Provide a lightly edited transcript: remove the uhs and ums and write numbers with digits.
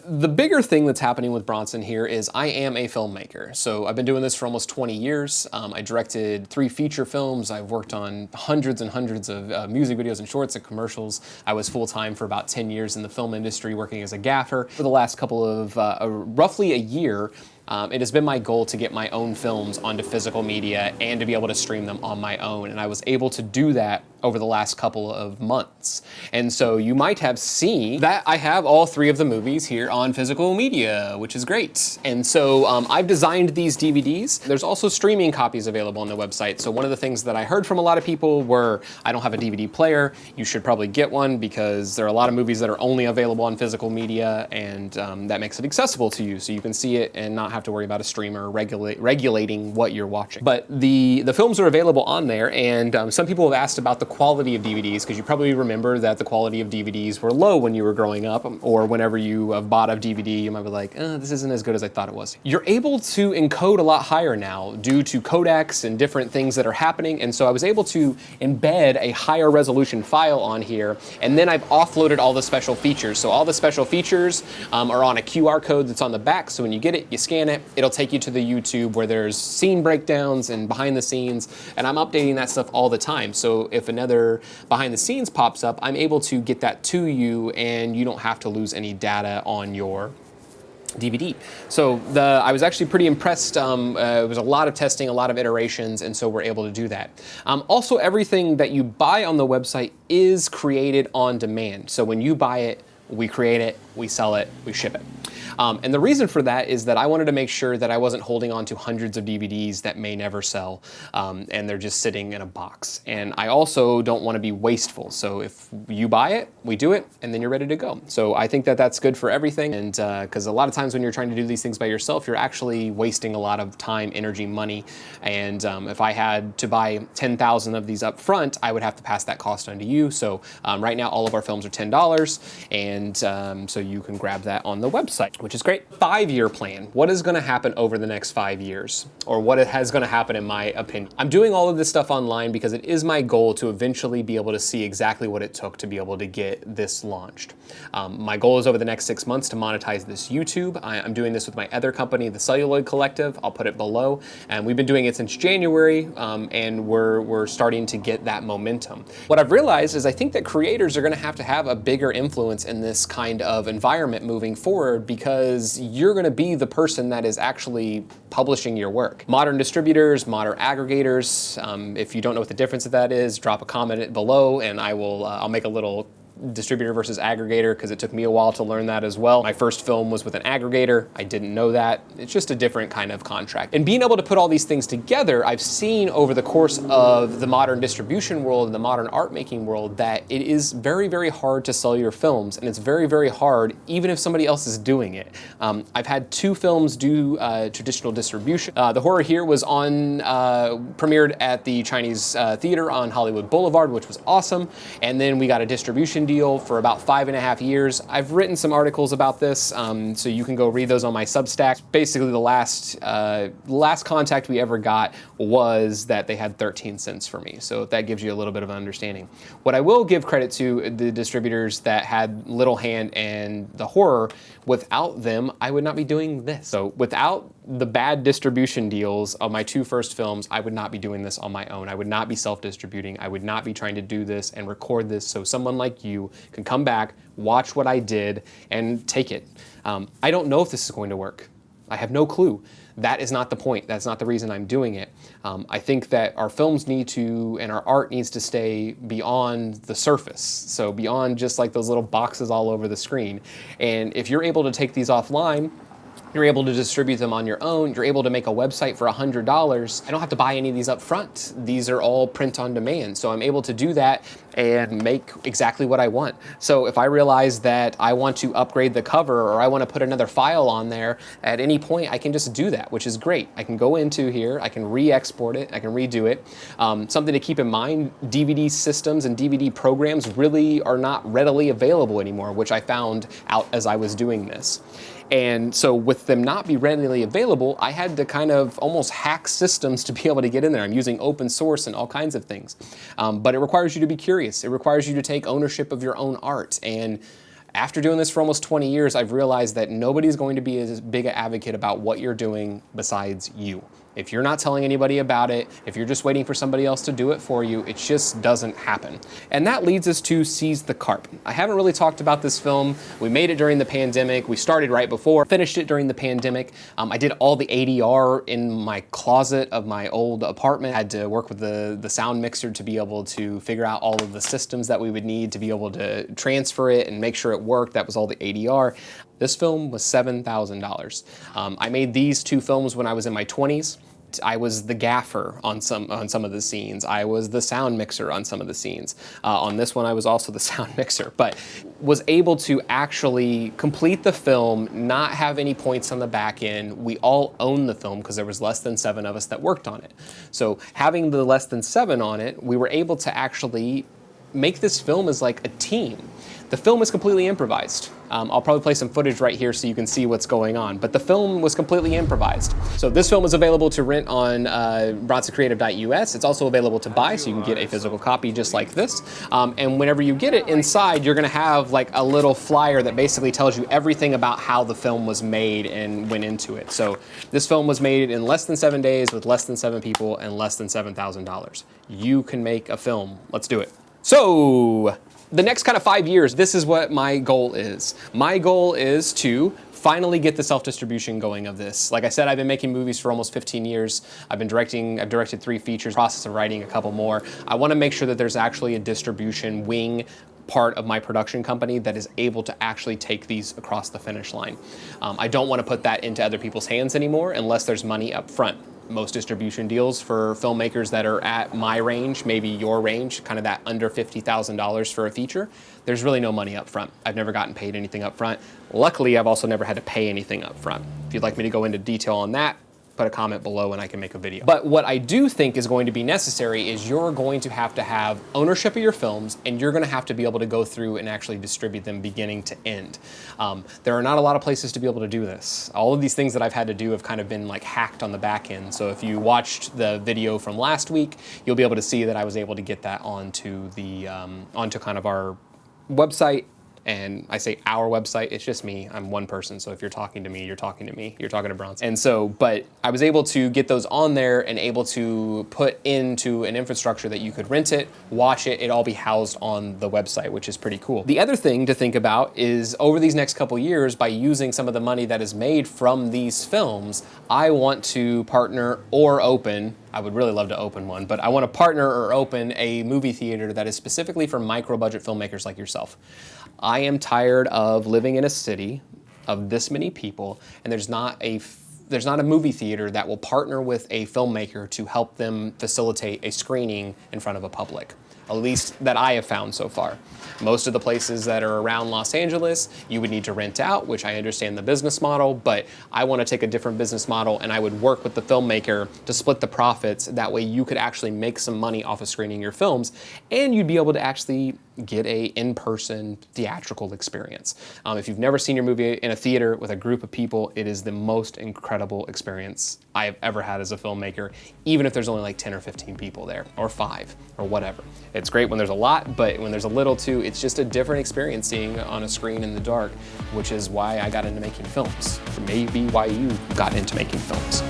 The bigger thing that's happening with Bronson here is I am a filmmaker. So I've been doing this for almost 20 years. I directed 3 feature films. I've worked on hundreds and hundreds of music videos and shorts and commercials. I was full-time for about 10 years in the film industry working as a gaffer. For the last couple of, roughly a year, it has been my goal to get my own films onto physical media and to be able to stream them on my own. And I was able to do that over the last couple of months. And so you might have seen that I have all 3 of the movies here on physical media, which is great. And so I've designed these DVDs. There's also streaming copies available on the website. So one of the things that I heard from a lot of people were, I don't have a DVD player, you should probably get one because there are a lot of movies that are only available on physical media, and that makes it accessible to you so you can see it and not have to worry about a streamer regulating what you're watching. But the films are available on there, and some people have asked about the quality of DVDs, because you probably remember that the quality of DVDs were low when you were growing up, or whenever you bought a DVD, you might be like, this isn't as good as I thought it was. You're able to encode a lot higher now due to codecs and different things that are happening, and so I was able to embed a higher resolution file on here, and then I've offloaded all the special features. So all the special features are on a QR code that's on the back, so when you get it, you scan it, it'll take you to the YouTube where there's scene breakdowns and behind the scenes, and I'm updating that stuff all the time. So if another behind the scenes pops up, I'm able to get that to you, and you don't have to lose any data on your DVD. So I was actually pretty impressed. It was a lot of testing, a lot of iterations, and so we're able to do that. Also, everything that you buy on the website is created on demand. So when you buy it, we create it, we sell it, we ship it. And the reason for that is that I wanted to make sure that I wasn't holding on to hundreds of DVDs that may never sell, and they're just sitting in a box. And I also don't want to be wasteful. So if you buy it, we do it, and then you're ready to go. So I think that that's good for everything, and because a lot of times when you're trying to do these things by yourself, you're actually wasting a lot of time, energy, money. And if I had to buy 10,000 of these up front, I would have to pass that cost on to you. So right now, all of our films are $10, and so you can grab that on the website, which is great. 5-year plan. What is going to happen over the next 5 years? Or what is going to happen in my opinion? I'm doing all of this stuff online because it is my goal to eventually be able to see exactly what it took to be able to get this launched. My goal is over the next 6 months to monetize this YouTube. I'm doing this with my other company, the Celluloid Collective. I'll put it below. And we've been doing it since January, and we're starting to get that momentum. What I've realized is I think that creators are going to have a bigger influence in this kind of environment moving forward, because you're going to be the person that is actually publishing your work. Modern distributors, modern aggregators, if you don't know what the difference of that is, drop a comment below and I'll make a little distributor versus aggregator, because it took me a while to learn that as well. My first film was with an aggregator. I didn't know that. It's just a different kind of contract. And being able to put all these things together, I've seen over the course of the modern distribution world and the modern art making world that it is very, very hard to sell your films, and it's very, very hard even if somebody else is doing it. I've had 2 films do traditional distribution. The Horror Here was premiered at the Chinese Theater on Hollywood Boulevard, which was awesome. And then we got a distribution deal for about 5.5 years. I've written some articles about this, so you can go read those on my Substack. Basically, the last contact we ever got was that they had 13 cents for me. So that gives you a little bit of an understanding. What I will give credit to the distributors that had little hand in the horror, without them, I would not be doing this. So without the bad distribution deals of my 2 first films, I would not be doing this on my own. I would not be self-distributing. I would not be trying to do this and record this so someone like you can come back, watch what I did, and take it. I don't know if this is going to work. I have no clue. That is not the point. That's not the reason I'm doing it. I think that our films need to, and our art needs to stay beyond the surface. So beyond just like those little boxes all over the screen. And if you're able to take these offline, you're able to distribute them on your own. You're able to make a website for $100. I don't have to buy any of these up front. These are all print on demand. So I'm able to do that and make exactly what I want. So if I realize that I want to upgrade the cover, or I want to put another file on there, at any point I can just do that, which is great. I can go into here, I can re-export it, I can redo it. Something to keep in mind, DVD systems and DVD programs really are not readily available anymore, which I found out as I was doing this. And so with them not be readily available, I had to kind of almost hack systems to be able to get in there. I'm using open source and all kinds of things. But it requires you to be curious. It requires you to take ownership of your own art. And After doing this for almost 20 years, I've realized that nobody's going to be as big an advocate about what you're doing besides you. If you're not telling anybody about it, if you're just waiting for somebody else to do it for you, it just doesn't happen. And that leads us to Seize the Carp. I haven't really talked about this film. We made it during the pandemic. We started right before, finished it during the pandemic. I did all the ADR in my closet of my old apartment. I had to work with the sound mixer to be able to figure out all of the systems that we would need to be able to transfer it and make sure it worked. That was all the ADR. This film was $7,000. I made these two films when I was in my 20s. I was the gaffer on some of the scenes. I was the sound mixer on some of the scenes. On this one, I was also the sound mixer, but was able to actually complete the film, not have any points on the back end. We all owned the film because there was less than 7 of us that worked on it. So having the less than 7 on it, we were able to actually make this film as like a team. The film is completely improvised. I'll probably play some footage right here so you can see what's going on, but the film was completely improvised. So this film is available to rent on bronsonCreative.us. It's also available to buy, so you can get a physical copy just like this. And whenever you get it inside, you're gonna have like a little flyer that basically tells you everything about how the film was made and went into it. So this film was made in less than 7 days with less than 7 people and less than $7,000. You can make a film. Let's do it. So, the next kind of 5 years, this is what my goal is. My goal is to finally get the self-distribution going of this. Like I said, I've been making movies for almost 15 years. I've directed 3 features, process of writing a couple more. I want to make sure that there's actually a distribution wing part of my production company that is able to actually take these across the finish line. I don't want to put that into other people's hands anymore unless there's money up front. Most distribution deals for filmmakers that are at my range, maybe your range, kind of that under $50,000 for a feature, there's really no money up front. I've never gotten paid anything up front. Luckily, I've also never had to pay anything up front. If you'd like me to go into detail on that, put a comment below and I can make a video. But what I do think is going to be necessary is you're going to have ownership of your films, and you're gonna have to be able to go through and actually distribute them beginning to end. There are not a lot of places to be able to do this. All of these things that I've had to do have kind of been like hacked on the back end. So if you watched the video from last week, you'll be able to see that I was able to get that onto the, onto kind of our website. And I say our website, it's just me. I'm one person, so if you're talking to me, you're talking to me. You're talking to Bronson. And so, but I was able to get those on there and able to put into an infrastructure that you could rent it, watch it, all be housed on the website, which is pretty cool. The other thing to think about is over these next couple years, by using some of the money that is made from these films, I want to partner or open, I would really love to open one, but I want to partner or open a movie theater that is specifically for micro-budget filmmakers like yourself. I am tired of living in a city of this many people, and there's not a movie theater that will partner with a filmmaker to help them facilitate a screening in front of a public. At least that I have found so far. Most of the places that are around Los Angeles, you would need to rent out, which I understand the business model, but I want to take a different business model, and I would work with the filmmaker to split the profits. That way you could actually make some money off of screening your films, and you'd be able to actually get a in-person theatrical experience. If you've never seen your movie in a theater with a group of people, it is the most incredible experience I have ever had as a filmmaker, even if there's only like 10 or 15 people there, or 5, or whatever. It's great when there's a lot, but when there's a little too, it's just a different experience seeing on a screen in the dark, which is why I got into making films. Or maybe why you got into making films.